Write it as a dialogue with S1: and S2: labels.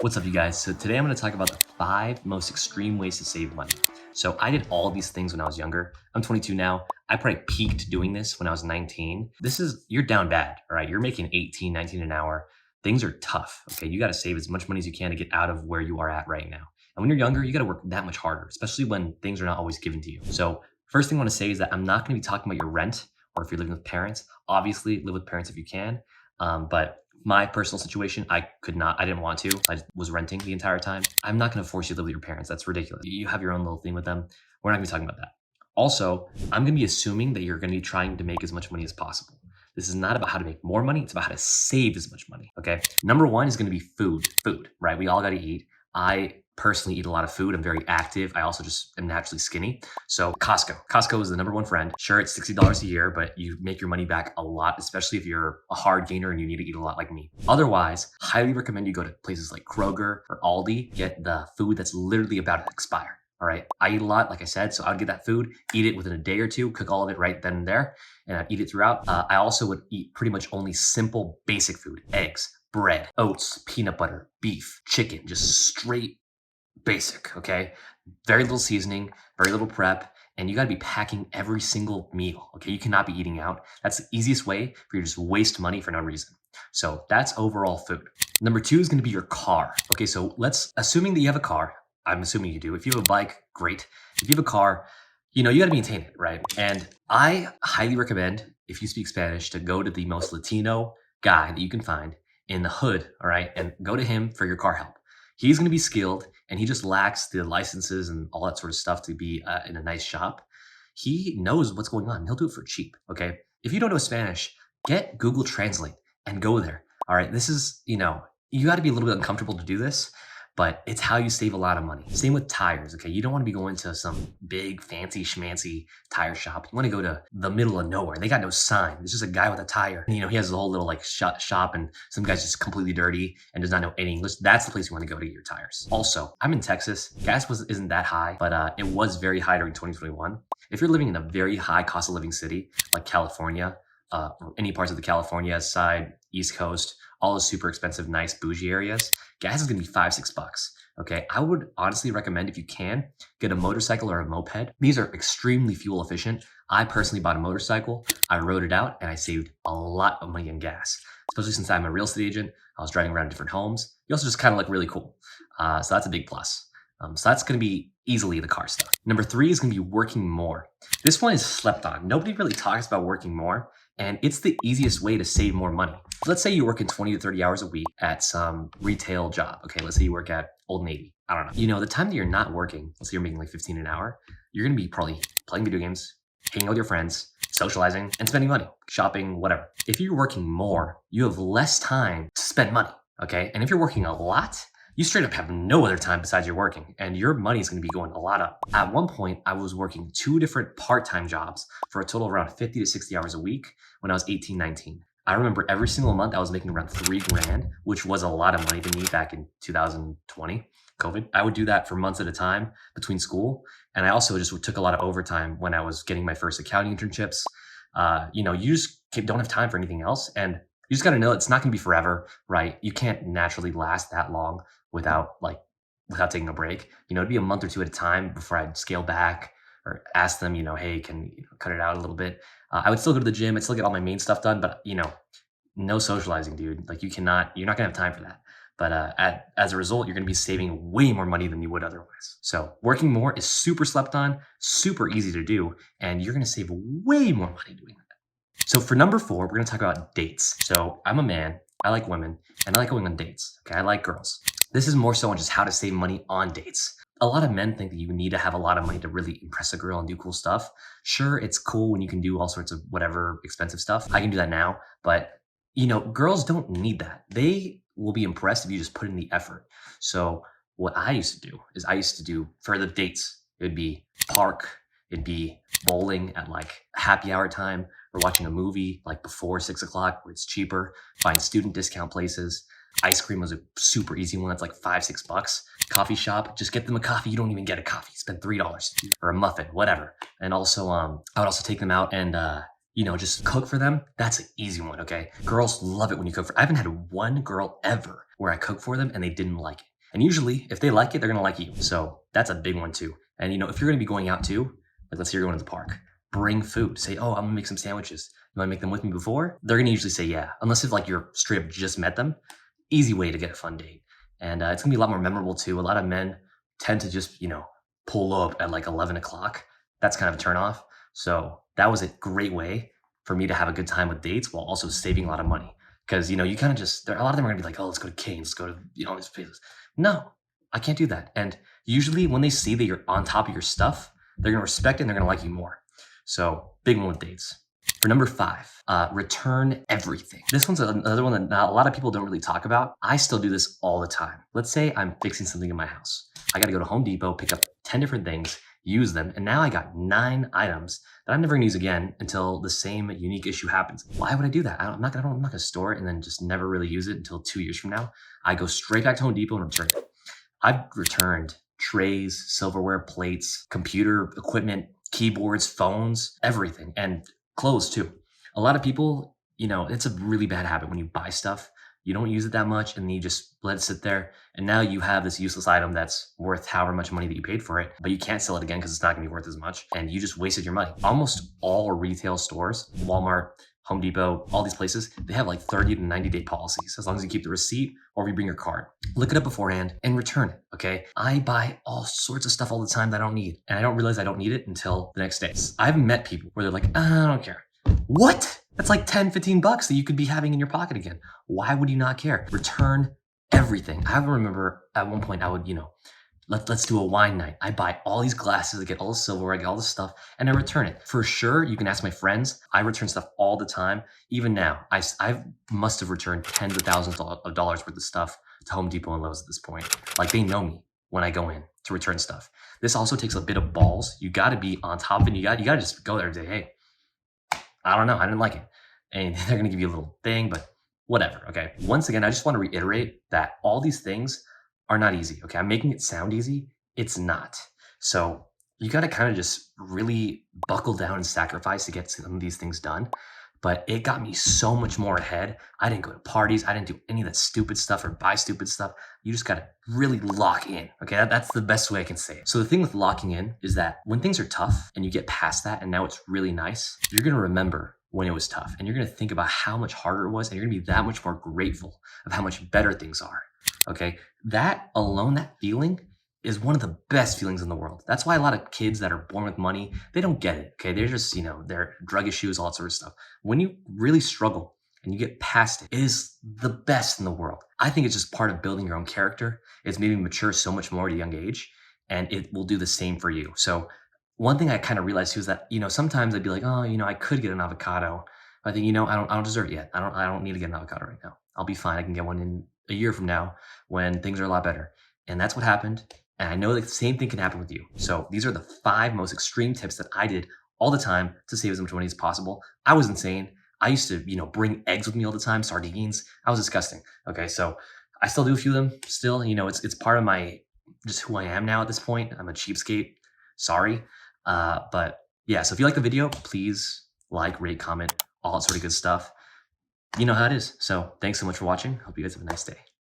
S1: What's up, you guys? So today I'm going to talk about the 5 most extreme ways to save money. So I did all these things when I was younger. I'm 22 now. I probably peaked doing this when I was 19. You're down bad, all right? You're making 18, 19 an hour. Things are tough, okay? You got to save as much money as you can to get out of where you are at right now. And when you're younger, you got to work that much harder, especially when things are not always given to you. So first thing I want to say is that I'm not going to be talking about your rent or if you're living with parents. Obviously, live with parents if you can. But my personal situation, I didn't want to. I was renting the entire time. I'm not going to force you to live with your parents. That's ridiculous. You have your own little thing with them. We're not going to be talking about that. Also, I'm going to be assuming that you're going to be trying to make as much money as possible. This is not about how to make more money. It's about how to save as much money. Okay. Number one is going to be food, right? We all got to eat. I personally eat a lot of food. I'm very active. I also just am naturally skinny. So Costco is the number one friend. Sure, it's $60 a year, but you make your money back a lot, especially if you're a hard gainer and you need to eat a lot like me. Otherwise, highly recommend you go to places like Kroger or Aldi, get the food that's literally about to expire. All right. I eat a lot, like I said, so I'd get that food, eat it within a day or two, cook all of it right then and there, and I'd eat it throughout. I also would eat pretty much only simple, basic food: eggs, bread, oats, peanut butter, beef, chicken, just straight basic, okay? Very little seasoning, very little prep, and you gotta be packing every single meal, okay? You cannot be eating out. That's the easiest way for you to just waste money for no reason. So that's overall food. Number two is gonna be your car. Okay, so assuming that you have a car, I'm assuming you do. If you have a bike, great. If you have a car, you gotta maintain it, right? And I highly recommend, if you speak Spanish, to go to the most Latino guy that you can find in the hood, all right? And go to him for your car help. He's going to be skilled, and he just lacks the licenses and all that sort of stuff to be in a nice shop. He knows what's going on. He'll do it for cheap. Okay. If you don't know Spanish, get Google Translate and go there. All right. This is, you got to be a little bit uncomfortable to do this, but it's how you save a lot of money. Same with tires. Okay. You don't want to be going to some big fancy schmancy tire shop. You want to go to the middle of nowhere. They got no sign. It's just a guy with a tire. And, he has a whole little shop, and some guy's just completely dirty and does not know any English. That's the place you want to go to get your tires. Also, I'm in Texas. Gas isn't that high, but it was very high during 2021. If you're living in a very high cost of living city like California, or any parts of the California side, East Coast, all the super expensive, nice bougie areas, gas is going to be $5-6. Okay. I would honestly recommend, if you can, get a motorcycle or a moped. These are extremely fuel efficient. I personally bought a motorcycle. I rode it out and I saved a lot of money in gas, especially since I'm a real estate agent. I was driving around different homes. You also just kind of look really cool. So that's a big plus. So that's going to be easily the car stuff. Number three is going to be working more. This one is slept on. Nobody really talks about working more, and it's the easiest way to save more money. Let's say you're working 20 to 30 hours a week at some retail job. Okay, let's say you work at Old Navy. I don't know. The time that you're not working, let's say you're making like 15 an hour, you're going to be probably playing video games, hanging out with your friends, socializing, and spending money, shopping, whatever. If you're working more, you have less time to spend money. Okay, and if you're working a lot, you straight up have no other time besides your working, and your money is going to be going a lot up. At one point, I was working 2 different part-time jobs for a total of around 50 to 60 hours a week when I was 18, 19. I remember every single month I was making around $3,000, which was a lot of money to me back in 2020, COVID. I would do that for months at a time between school. And I also just took a lot of overtime when I was getting my first accounting internships. You just don't have time for anything else. And you just got to know it's not going to be forever, right? You can't naturally last that long without taking a break. It'd be a month or 2 at a time before I'd scale back or ask them, hey, can you cut it out a little bit? I would still go to the gym. I'd still get all my main stuff done, but no socializing, dude. You're not gonna have time for that. But as a result, you're gonna be saving way more money than you would otherwise. So working more is super slept on, super easy to do, and you're gonna save way more money doing that. So for number 4, we're gonna talk about dates. So I'm a man, I like women, and I like going on dates. Okay, I like girls. This is more so on just how to save money on dates. A lot of men think that you need to have a lot of money to really impress a girl and do cool stuff. Sure, it's cool when you can do all sorts of whatever expensive stuff. I can do that now, but girls don't need that. They will be impressed if you just put in the effort. So what I used to do is for the dates, it'd be park, it'd be bowling at happy hour time. We're watching a movie before 6 o'clock where it's cheaper, find student discount places. Ice cream was a super easy one. That's $5-6. Coffee shop, just get them a coffee. You don't even get a coffee. Spend $3 or a muffin, whatever. And also, I would also take them out and, just cook for them. That's an easy one. Okay. Girls love it when you cook I haven't had one girl ever where I cook for them and they didn't like it. And usually if they like it, they're gonna like you. So that's a big one too. And if you're gonna be going out too, like let's say you're going to the park, bring food. Say, oh, I'm gonna make some sandwiches. You wanna make them with me before? They're gonna usually say yeah, unless if like you're straight up just met them. Easy way to get a fun date. And it's gonna be a lot more memorable too. A lot of men tend to just, pull up at like 11 o'clock. That's kind of a turn off. So that was a great way for me to have a good time with dates while also saving a lot of money. Because, you kind of just, a lot of them are gonna be like, oh, let's go to Cane's, let's go to, these places. No, I can't do that. And usually when they see that you're on top of your stuff, they're gonna respect it and they're gonna like you more. So big one with dates. For number 5, return everything. This one's another one that not a lot of people don't really talk about. I still do this all the time. Let's say I'm fixing something in my house. I got to go to Home Depot, pick up 10 different things, use them, and now I got 9 items that I'm never gonna use again until the same unique issue happens. Why would I do that? I'm not gonna store it and then just never really use it until 2 years from now. I go straight back to Home Depot and return it. I've returned trays, silverware, plates, computer equipment, keyboards, phones, everything, and clothes too. A lot of people, it's a really bad habit when you buy stuff, you don't use it that much and you just let it sit there. And now you have this useless item that's worth however much money that you paid for it, but you can't sell it again because it's not gonna be worth as much. And you just wasted your money. Almost all retail stores, Walmart, Home Depot, all these places, they have like 30 to 90-day policies as long as you keep the receipt or you bring your card. Look it up beforehand and return it, okay? I buy all sorts of stuff all the time that I don't need, and I don't realize I don't need it until the next day. I've met people where they're like, I don't care. What? That's like 10, 15 bucks that you could be having in your pocket again. Why would you not care? Return everything. I remember at one point I would, let's do a wine night. I buy all these glasses, I get all the silverware, I get all this stuff, and I return it. For sure, you can ask my friends. I return stuff all the time. Even now, I must have returned tens of thousands of dollars worth of stuff to Home Depot and Lowe's at this point. Like they know me when I go in to return stuff. This also takes a bit of balls. You got to be on top of it. You got to just go there and say, hey, I don't know, I didn't like it. And they're gonna give you a little thing, but whatever, okay? Once again, I just wanna reiterate that all these things are not easy, okay? I'm making it sound easy, it's not. So you gotta kind of just really buckle down and sacrifice to get some of these things done. But it got me so much more ahead. I didn't go to parties, I didn't do any of that stupid stuff or buy stupid stuff. You just gotta really lock in, okay? That's the best way I can say it. So the thing with locking in is that when things are tough and you get past that and now it's really nice, you're gonna remember when it was tough and you're gonna think about how much harder it was and you're gonna be that much more grateful of how much better things are, okay? That alone, that feeling is one of the best feelings in the world. That's why a lot of kids that are born with money, they don't get it, okay? They're just, they're drug issues, all that sort of stuff. When you really struggle and you get past it, it is the best in the world. I think it's just part of building your own character. It's made me mature so much more at a young age, and it will do the same for you. So one thing I kind of realized too is that, sometimes I'd be like, oh, I could get an avocado. But I think, I don't deserve it yet. I don't need to get an avocado right now. I'll be fine. I can get one in a year from now when things are a lot better. And that's what happened. And I know that the same thing can happen with you. So these are the 5 most extreme tips that I did all the time to save as much money as possible. I was insane. I used to, bring eggs with me all the time, sardines. I was disgusting. Okay, so I still do a few of them still. It's part of my, just who I am now at this point. I'm a cheapskate. Sorry. But yeah, so if you like the video, please like, rate, comment, all that sort of good stuff. You know how it is. So thanks so much for watching. Hope you guys have a nice day.